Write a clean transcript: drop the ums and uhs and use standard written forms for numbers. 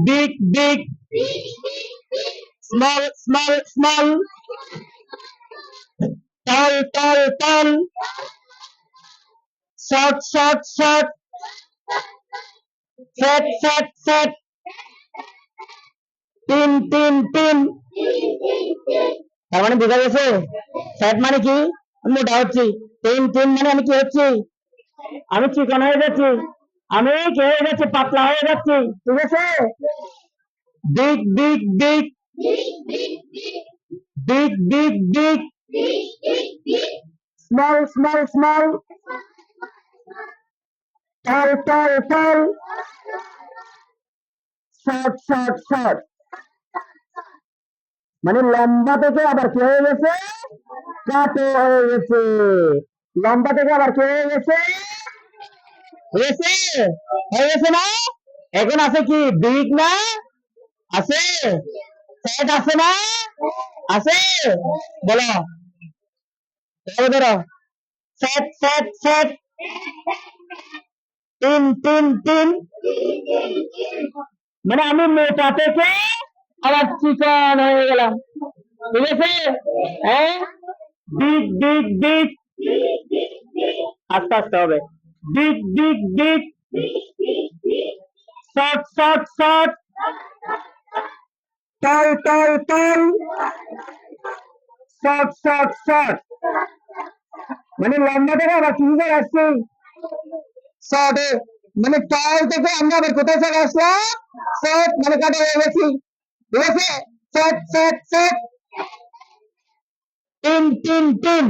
big, big, small, small, small, tall, tall, tall, short, short, short, fat, fat, fat, thin, thin, thin। তার মানে বোঝা গেছে fat মানে কি আমি মোটা হচ্ছি, টিন টিন মানে আমি কি হচ্ছি, আমি চিকন হয়ে যাচ্ছি, আমি কি হয়ে যাচ্ছি, পাতলা হয়ে যাচ্ছি। ঠিক আছে, big big big big big big small small small, tall tall tall, short short short. মানে লম্বা থেকে আবার কি হয়ে গেছে, কাটো হয়ে গেছে। লম্বা থেকে আবার কি হয়ে গেছে, হয়েছে, হয়ে গেছে না। এখন আছে কি বিগ না, আছে ফ্যাট আছে না, আছে, বলো ধরো ফ্যাট ফ্যাট ফ্যাট, তিন তিন তিন। মানে আমি মোটা থেকে আবার চিকন হয়ে গেলাম। ঠিক আছে, হ্যাঁ, বিগ বিগ বিগ, আস্তে আস্তে হবে, big big big, short short short, tall tall tall, short short short. মানে লম্বা থেকে আবার কি চলে আসছে, শর্ট। মানে টল থেকে আমরা আবার কোথায় চলে আসলাম, শর্ট, মানে কাটা হয়ে গেছি। ঠিক আছে, শর্ট শর্ট শর্ট, তিন তিন তিন।